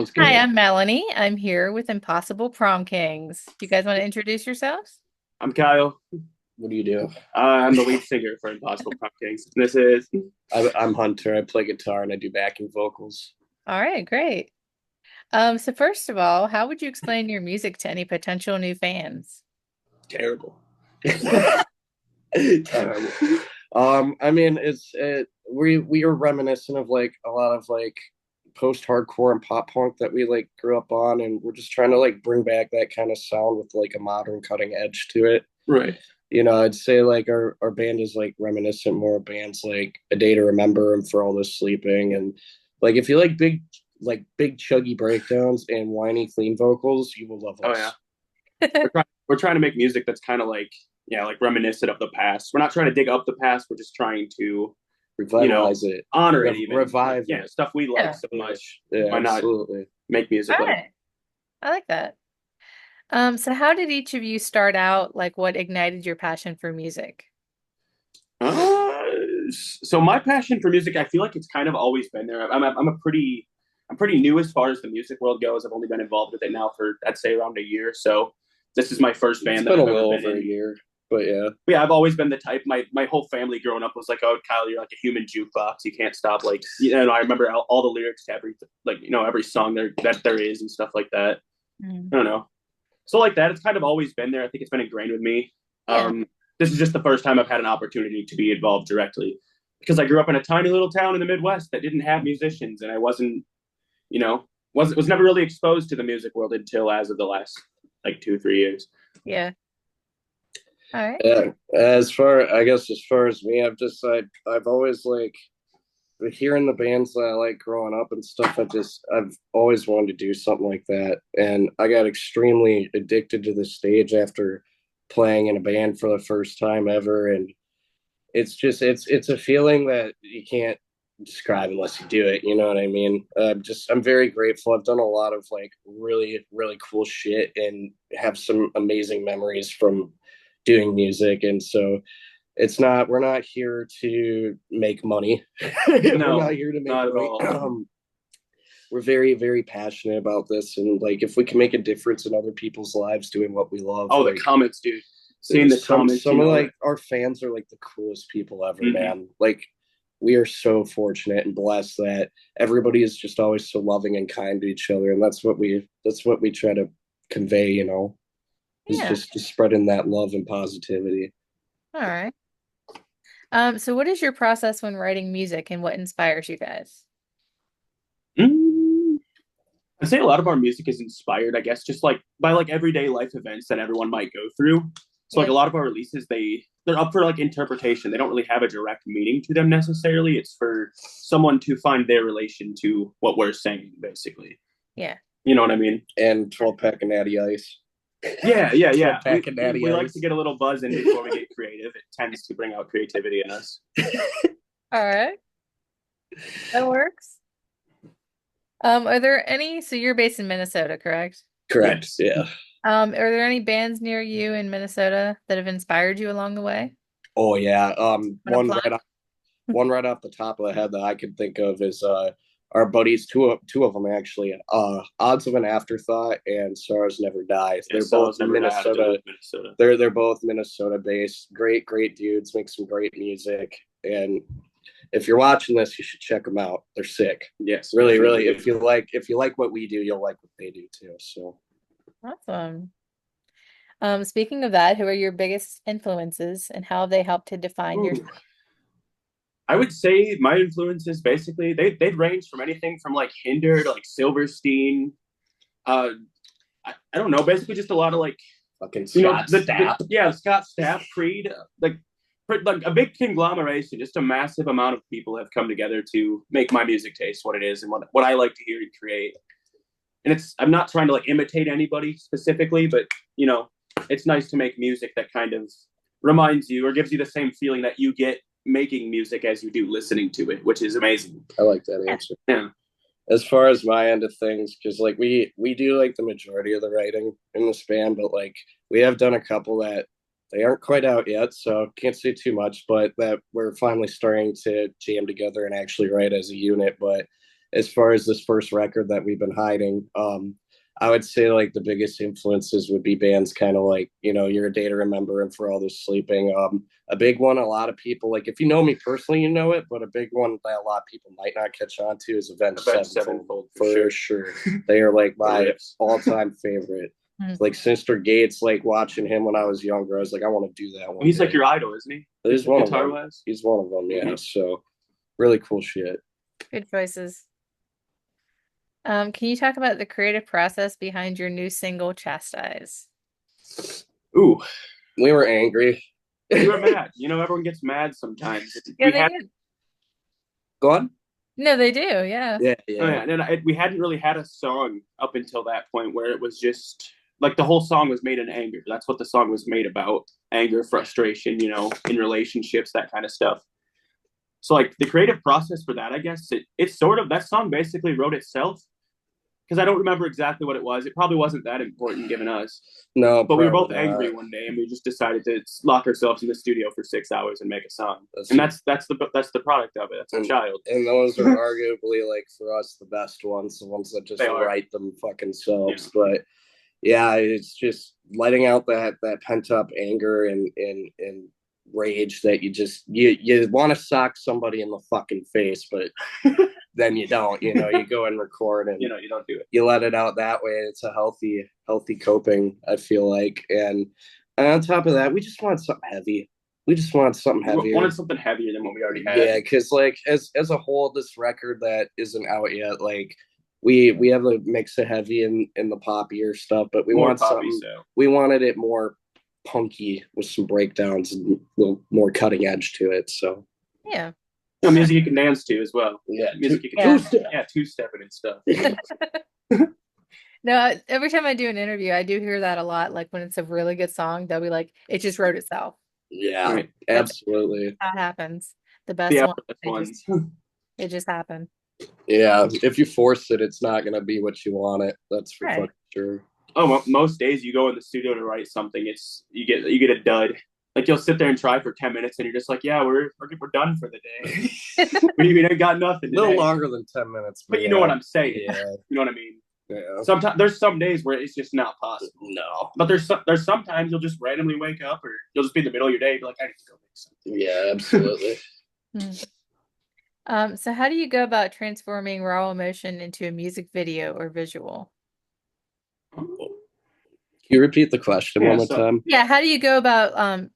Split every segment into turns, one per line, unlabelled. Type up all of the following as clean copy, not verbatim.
Sounds
Hi,
good.
I'm Melanie. I'm here with Impossible Prom Kings. Do you guys want to introduce yourselves?
I'm Kyle.
What do you do?
I'm the lead singer for Impossible Pumpkins. This is
I'm Hunter. I play guitar and I do backing vocals.
All right, great. So first of all, how would you explain your music to any potential new fans?
terrible.
Terrible. I mean, we are reminiscent of like a lot of like post-hardcore and pop punk that we like grew up on, and we're just trying to like bring back that kind of sound with like a modern cutting edge to it.
Right.
I'd say like our band is like reminiscent more of bands like A Day to Remember and For All This Sleeping, and like if you like big chuggy breakdowns and whiny clean vocals, you will love
Oh
us.
yeah. We're trying to make music that's kind of like reminiscent of the past. We're not trying to dig up the past. We're just trying to
Revitalize it,
honor it even.
revive
Yeah,
it.
stuff we like
Yeah.
so much.
Yeah,
Why not
absolutely.
make
All
music like?
right. I like that. So how did each of you start out? Like what ignited your passion for music?
Uh, so my passion for music, I feel like it's kind of always been there. I'm pretty new as far as the music world goes. I've only been involved with it now for I'd say around a year. So this is my first
It's
band that
been a
I've ever
little
been
over a
in.
year, but yeah.
But yeah, I've always been the type. My whole family growing up was like, "Oh, Kyle, you're like a human jukebox. You can't stop." Like, I remember all the lyrics to every every song there is and stuff like that.
Mm.
I don't know. So like that, it's kind of always been there. I think it's been ingrained with me.
Yeah.
This is just the first time I've had an opportunity to be involved directly because I grew up in a tiny little town in the Midwest that didn't have musicians, and I wasn't, you know, was never really exposed to the music world until as of the last like 2 3 years.
Yeah. All right.
Yeah, as far as me, I've always like hearing the bands that I like growing up and stuff. I've always wanted to do something like that, and I got extremely addicted to the stage after playing in a band for the first time ever, and it's a feeling that you can't describe unless you do it. You know what I mean? I'm very grateful. I've done a lot of like really cool shit and have some amazing memories from doing music, and so we're not here to make money. We're not
No,
here to make
not at
money.
all.
We're very passionate about this, and like if we can make a difference in other people's lives doing what we love,
Oh, the
like
comments, dude. Seeing the comments,
some of like our fans are like the coolest people ever,
mm-hmm.
man. Like we are so fortunate and blessed that everybody is just always so loving and kind to each other, and that's what we try to convey, is
Yeah.
just spreading that love and positivity.
All right. So what is your process when writing music and what inspires you guys?
Mm, I'd say a lot of our music is inspired, I guess, just like by like everyday life events that everyone might go through. So like
Yeah.
a lot of our releases, they're up for like interpretation. They don't really have a direct meaning to them necessarily. It's for someone to find their relation to what we're saying, basically.
Yeah.
You know what I mean?
And 12 pack of natty ice.
Yeah.
12 pack of natty
We like
ice.
to get a little buzz in before we get creative. It tends to bring out creativity in us.
All right. That works. Are there any, so you're based in Minnesota, correct?
Correct.
Yes.
Yeah.
Are there any bands near you in Minnesota that have inspired you along the way?
Oh yeah.
Want to plug?
One right off the top of the head that I can think of is our buddies, two of them actually. Odds of an Afterthought and Stars Never Die.
Yeah,
They're
so
both
never
Minnesota.
Minnesota.
They're both Minnesota based. Great dudes. Make some great music. And if you're watching this, you should check them out. They're sick.
Yes,
Really.
definitely.
If you like what we do, you'll like what they do too. So
Awesome. Speaking of that, who are your biggest influences and how have they helped to define your
Ooh. I would say my influences basically they'd range from anything from like Hinder to like Silverstein. Uh, I don't know, basically just a lot of like
fucking Scott Stapp.
Yeah, Scott Stapp, Creed, like a big conglomeration. Just a massive amount of people have come together to make my music taste what it is and what I like to hear and create. And I'm not trying to like imitate anybody specifically, but it's nice to make music that kind of reminds you or gives you the same feeling that you get making music as you do listening to it, which is amazing.
I like that answer.
Yeah.
As far as my end of things, because like we do like the majority of the writing in this band, but like we have done a couple that they aren't quite out yet, so can't say too much, but that we're finally starting to jam together and actually write as a unit. But as far as this first record that we've been hiding. I would say like the biggest influences would be bands kind of like, You're a Day to Remember and For All This Sleeping. A big one, a lot of people, like if you know me personally, you know it, but a big one that a lot of people might not catch on to is Avenged Sevenfold. For sure. They are like my all-time favorite. Like Sister Gates, like watching him when I was younger, I was like, I want to do that one.
He's day. Like your idol, isn't he?
He's one of them. He's one of them, yeah. So really cool shit.
Good choices. Can you talk about the creative process behind your new single, Chastise?
Ooh.
We were angry.
We were mad. Everyone gets mad sometimes.
Yeah, they did.
Go on.
No, they do, yeah.
Yeah.
Oh, yeah. And we hadn't really had a song up until that point where it was just like the whole song was made in anger. That's what the song was made about. Anger, frustration, in relationships, that kind of stuff. So like the creative process for that, I guess it's sort of, that song basically wrote itself, because I don't remember exactly what it was. It probably wasn't that important given us.
No,
but we were both angry one day, and we just decided to lock ourselves in the studio for 6 hours and make a song. That's the product of it. That's a child.
And those are arguably like for us the best ones, the ones that just write them fucking selves. Yeah. But yeah, it's just letting out that pent up anger and rage that you want to sock somebody in the fucking face, but then you don't. You go and record and
you don't do it.
You let it out that way. It's a healthy coping, I feel like. And on top of that, we just want something heavy. We wanted something
heavier than what we already had.
Yeah, because like as a whole, this record that isn't out yet, like we have a mix of heavy and the poppier stuff, but we want something. So. We wanted it more punky with some breakdowns and a little more cutting edge to it. So
yeah.
Music you can dance to as well.
Yeah,
music you can two-stepping and stuff.
No, every time I do an interview, I do hear that a lot. Like when it's a really good song, they'll be like, "It just wrote itself."
Yeah, right. Absolutely.
That happens. The best ones. It just happened.
Yeah, if you force it, it's not gonna be what you want it. That's for fucking sure.
Oh, well, most days you go in the studio to write something, you get a dud. Like you'll sit there and try for 10 minutes, and you're just like, yeah, we're done for the day. We ain't got nothing.
A little longer than 10 minutes,
but you know what I'm saying.
Yeah.
You know what I mean.
Yeah.
Sometimes there's some days where it's just not possible.
No.
But there's sometimes you'll just randomly wake up, or you'll just be in the middle of your day, and be like, I need to go make something.
Yeah, absolutely.
So how do you go about transforming raw emotion into a music video or visual?
Can you repeat the question one more time?
Yeah, how do you go about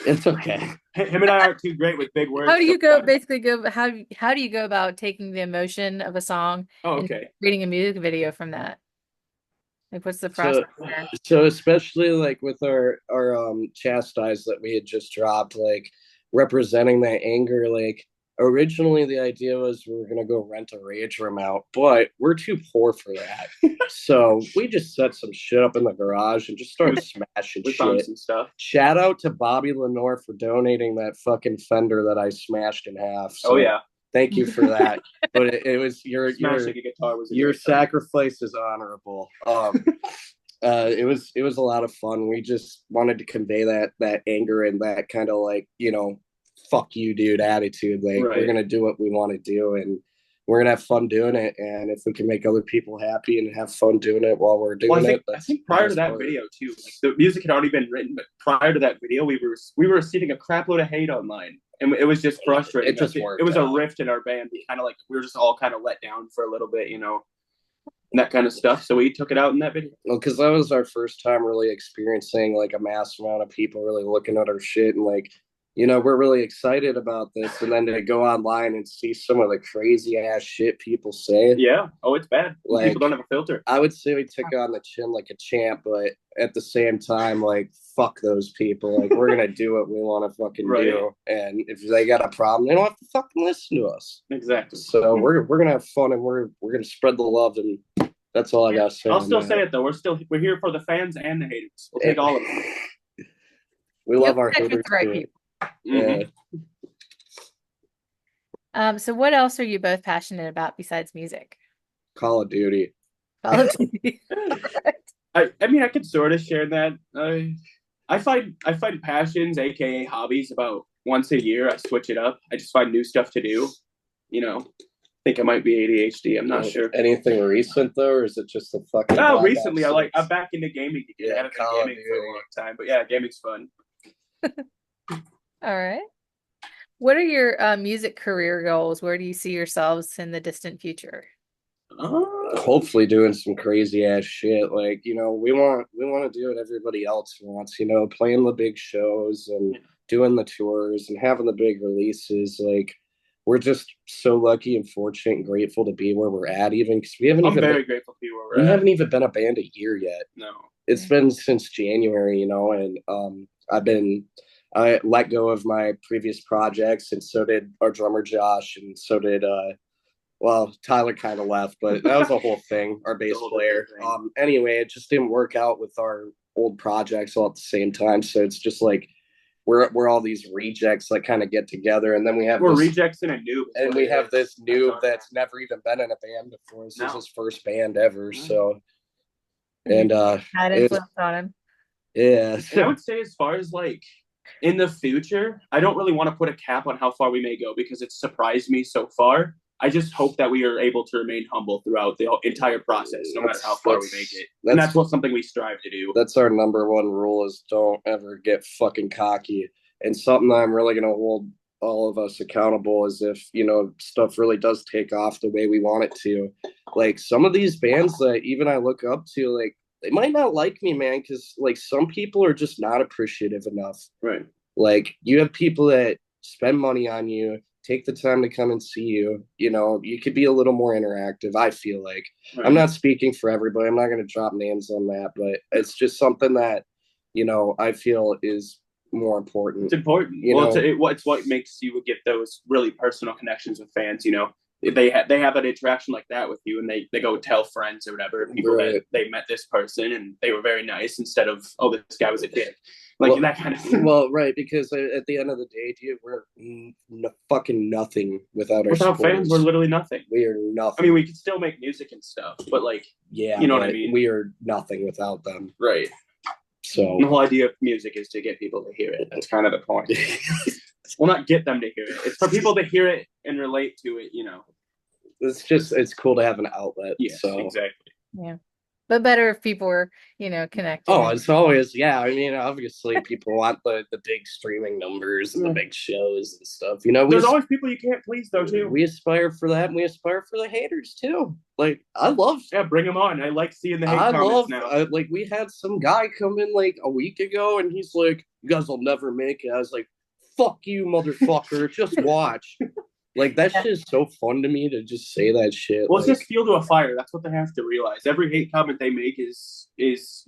It's okay.
Him and I aren't too great with big words.
How do you how do you go about taking the emotion of a song and creating a music video from that? Like what's the process there?
So especially like with our Chastise that we had just dropped, like representing that anger, like originally the idea was we were gonna go rent a rage room out, but we're too poor for that. So we just set some shit up in the garage and just started smashing shit.
Some stuff.
Shout out to Bobby Lenore for donating that fucking Fender that I smashed in half. So
oh yeah.
Thank you for that. But it was your sacrifice is honorable. It was a lot of fun. We just wanted to convey that anger and that kind of like, fuck you, dude attitude. Like we're gonna do what we want to do, and we're gonna have fun doing it. And if we can make other people happy and have fun doing it while we're doing it,
I think prior to that video too, like the music had already been written, but prior to that video, we were receiving a crap load of hate online, and it was just frustrating. It was a rift in our band. We were just all kind of let down for a little bit, and that kind of stuff. So we took it out in that video.
Well, because that was our first time really experiencing like a mass amount of people really looking at our shit and like. We're really excited about this, and then to go online and see some of the crazy ass shit people say.
Yeah. Oh, it's bad.
Like,
people don't have a filter.
I would say we took on the chin like a champ, but at the same time, like, fuck those people. Like, we're gonna do what we want to fucking do, and if they got a problem, they don't have to fucking listen to us.
Exactly.
So we're gonna have fun, and we're gonna spread the love, and that's all I gotta say.
I'll still say it though. We're here for the fans and the haters. We'll take all of them.
We love our haters.
Right people.
Yeah.
So what else are you both passionate about besides music?
Call of Duty.
Call of Duty.
I mean, I could sort of share that. I find passions, aka hobbies, about once a year. I switch it up. I just find new stuff to do. think I might be ADHD. I'm not sure.
Anything recent though, or is it just a fucking?
Oh, recently I'm back into gaming again. I haven't been gaming for a long time, but yeah, gaming's fun.
All right. What are your music career goals? Where do you see yourselves in the distant future?
Hopefully doing some crazy ass shit. Like, we want to do what everybody else wants, playing the big shows and doing the tours and having the big releases. Like, we're just so lucky and fortunate and grateful to be where we're at, even because we haven't
I'm
even
very grateful to be where we're
we
at.
haven't even been a band a year yet.
No.
It's been since January, and I let go of my previous projects, and so did our drummer Josh, and so did Tyler kind of left, but that was a whole thing. Our bass player. Anyway, it just didn't work out with our old projects all at the same time. So it's just like we're all these rejects that kind of get together, and then we're
rejects and a noob,
and we have this noob that's never even been in a band before. This is his first band ever. So, and
had influence on him.
Yeah,
and I would say as far as like in the future, I don't really want to put a cap on how far we may go because it's surprised me so far. I just hope that we are able to remain humble throughout the entire process, no matter how far we make it. And that's something we strive to do.
That's our number one rule is don't ever get fucking cocky. And something that I'm really going to hold all of us accountable is if, stuff really does take off the way we want it to. Like some of these bands that even I look up to, like they might not like me, man, because like some people are just not appreciative enough.
Right.
Like you have people that spend money on you, take the time to come and see you. You could be a little more interactive, I feel like. Right. I'm not speaking for everybody. I'm not going to drop names on that, but it's just something that, I feel is more important.
It's important. It's what makes you get those really personal connections with fans, They have that interaction like that with you and they go tell friends or whatever, people that they met this person and they were very nice instead of, oh, this guy was a dick. That kind of thing.
Well, right, because at the end of the day, dude, we're fucking nothing without
fans. We're literally nothing.
We are nothing.
I mean, we can still make music and stuff, but
yeah,
you know what I mean?
We are nothing without them.
Right.
So
the whole idea of music is to get people to hear it. That's kind of the point. Well, not get them to hear it. It's for people to hear it and relate to it,
It's cool to have an outlet.
Yes, so. Exactly.
Yeah. But better if people were, connected.
Oh, it's always, yeah. I mean, obviously, people want the big streaming numbers and the big shows and stuff.
There's always people you can't please, though, too.
We aspire for that, and we aspire for the haters, too. Like, I love...
Yeah, bring them on. I like seeing the hate comments now.
We had some guy come in, a week ago, and he's like, you guys will never make it. I was like, fuck you, motherfucker. Just watch. That shit is so fun to me to just say that shit.
Well, it's just fuel to a fire. That's what they have to realize. Every hate comment they make is it's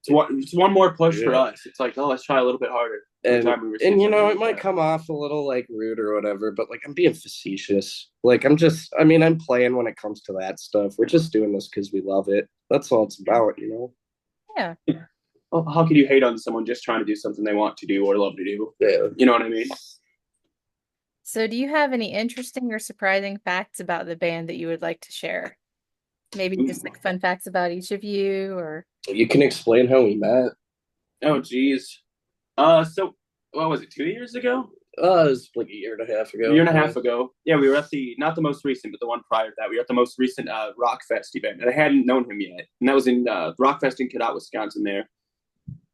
one more push for us. It's like, oh, let's try a little bit harder.
And it might come off a little rude or whatever, but I'm being facetious. I'm playing when it comes to that stuff. We're just doing this because we love it. That's all it's about,
Yeah.
Well, how could you hate on someone just trying to do something they want to do or love to do?
Yeah.
You know what I mean?
So do you have any interesting or surprising facts about the band that you would like to share? Maybe just fun facts about each of you, or
you can explain how we met.
Oh, geez. So what was it, 2 years ago?
It was a year and a half ago.
A year and a half ago. Yeah, we were at not the most recent, but the one prior to that. We were at the most recent Rockfest event, and I hadn't known him yet. And that was in Rockfest in Cadott, Wisconsin there.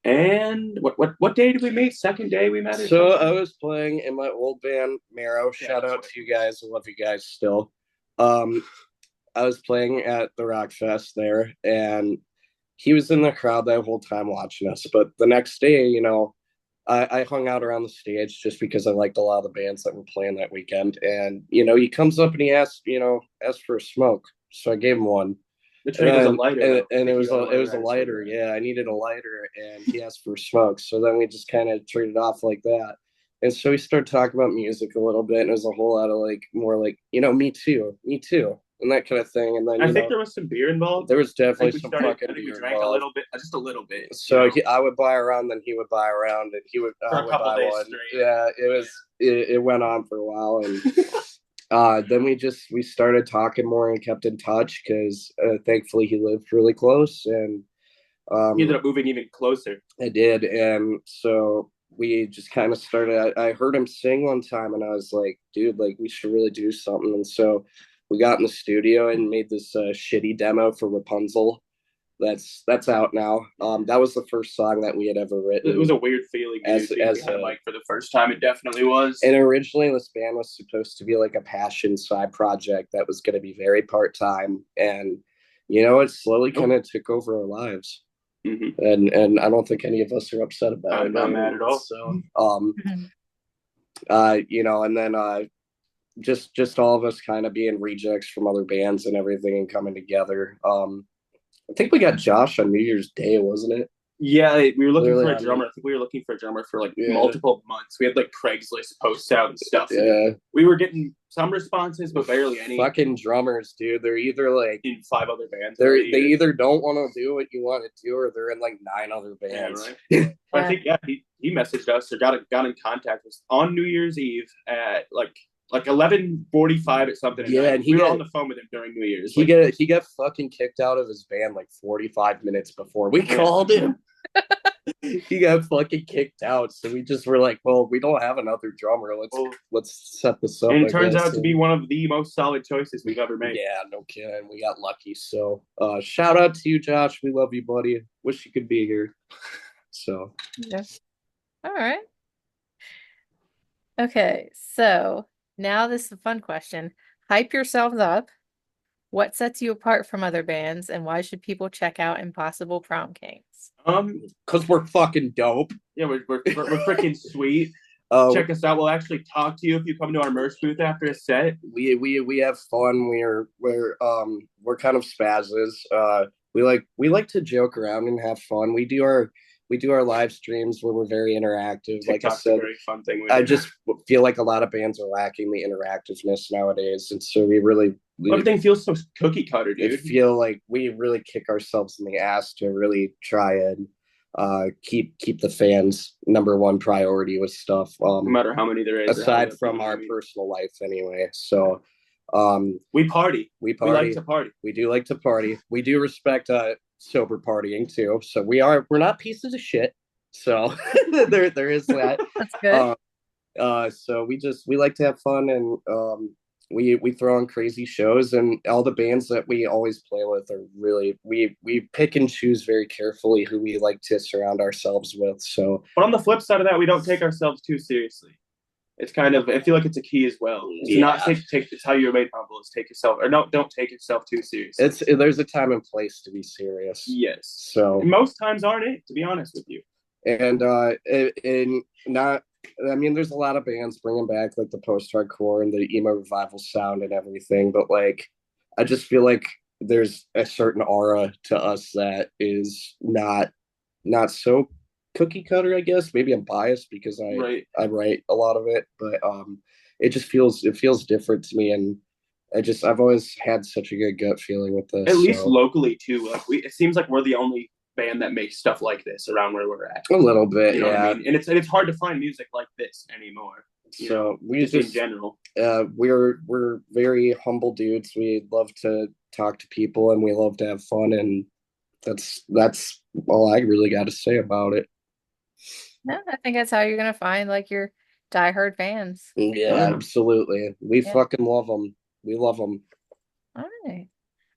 And what day did we meet? Second day we met?
So I was playing in my old band, Marrow. Shout out to you guys. I love you guys still. I was playing at the Rockfest there, and he was in the crowd that whole time watching us. But the next day, I hung out around the stage just because I liked a lot of the bands that were playing that weekend. And, he comes up and he asked for a smoke. So I gave him one.
Which was a lighter.
And it was a lighter. Yeah, I needed a lighter, and he asked for smoke. So then we just kind of traded off like that. And so we started talking about music a little bit, and it was a whole lot of more me too, and that kind of thing. And then
I think there was some beer involved.
There was definitely some fucking beer.
We drank a little bit, just a little bit.
So I would buy a round, then he would buy a round, and I would buy one. Straight. Yeah, it went on for a while, and then we started talking more and kept in touch because thankfully he lived really close, and
he ended up moving even closer.
I did, and so we just kind of started. I heard him sing one time, and I was like, dude, like we should really do something. And so we got in the studio and made this shitty demo for Rapunzel. That's out now. That was the first song that we had ever written.
It was a weird feeling
as
a mic for the first time. It definitely was.
And originally, this band was supposed to be like a passion side project that was going to be very part time, and it slowly kind of took over our lives.
Mm-hmm.
And I don't think any of us are upset about it.
I'm not mad at all.
So, and then just all of us kind of being rejects from other bands and everything and coming together. I think we got Josh on New Year's Day, wasn't it?
Yeah, we were looking for a drummer. I think we were looking for a drummer for like multiple months. We had like Craigslist posts out and stuff.
Yeah.
We were getting some responses, but barely any.
Fucking drummers, dude. They're either like
in 5 other bands.
They either don't want to do what you want to do, or they're in like 9 other bands.
Yeah, right. I think he messaged us or got in contact with us on New Year's Eve at like 11:45 or something.
Yeah, and
we were on the phone with him during New Year's.
He got fucking kicked out of his band like 45 minutes before we called him. He got fucking kicked out, so we just were like, well, we don't have another drummer. Let's set this up.
And it turns out to be one of the most solid choices we've ever made.
Yeah, no kidding. We got lucky. So shout out to you, Josh. We love you, buddy. Wish you could be here. So
yeah. All right. Okay, so now this is a fun question. Hype yourselves up. What sets you apart from other bands, and why should people check out Impossible Prom Kings?
Because we're fucking dope.
Yeah, we're freaking sweet. Check us out. We'll actually talk to you if you come to our merch booth after a set.
We have fun. We're kind of spazzes. We like to joke around and have fun. We do our live streams where we're very interactive.
TikTok's
like I said,
a very fun thing.
I just feel like a lot of bands are lacking the interactiveness nowadays, and so
everything feels so cookie cutter, dude.
I feel like we really kick ourselves in the ass to really try and keep the fans number one priority with stuff. No
matter how many there is,
aside from our personal life, anyway. So
we party. We like to party.
We do like to party. We do respect sober partying too. So we're not pieces of shit. So there is that.
That's good.
So we like to have fun, and we throw on crazy shows, and all the bands that we always play with are really we pick and choose very carefully who we like to surround ourselves with. So,
but on the flip side of that, we don't take ourselves too seriously. It's kind of, I feel like it's a key as well. To not take it's how you're made humble is take yourself, or no, don't take yourself too seriously.
There's a time and place to be serious.
Yes.
So
and most times aren't it, to be honest with you.
And there's a lot of bands bringing back like the post-hardcore and the emo revival sound and everything, but like I just feel like there's a certain aura to us that is not so cookie cutter, I guess. Maybe I'm biased because I write a lot of it, but it feels different to me, and I've always had such a good gut feeling with this.
At least locally too. Like it seems like we're the only band that makes stuff like this around where we're at.
A little bit,
you know what I mean? And it's hard to find music like this anymore.
So we just
in general,
we're very humble dudes. We love to talk to people, and we love to have fun, and that's all I really got to say about it.
No, I think that's how you're gonna find like your diehard fans.
Yeah, absolutely. We fucking love them. We love them.
All right.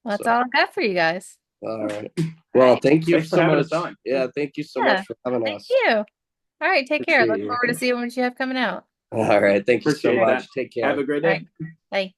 Well, that's all I got for you guys.
All right. Well, thank you so much. Yeah, thank you so much for having us.
Thank you. All right, take care. Look forward to seeing what you have coming out.
All right. Thank you so much. Take care.
Have a great day.
Bye.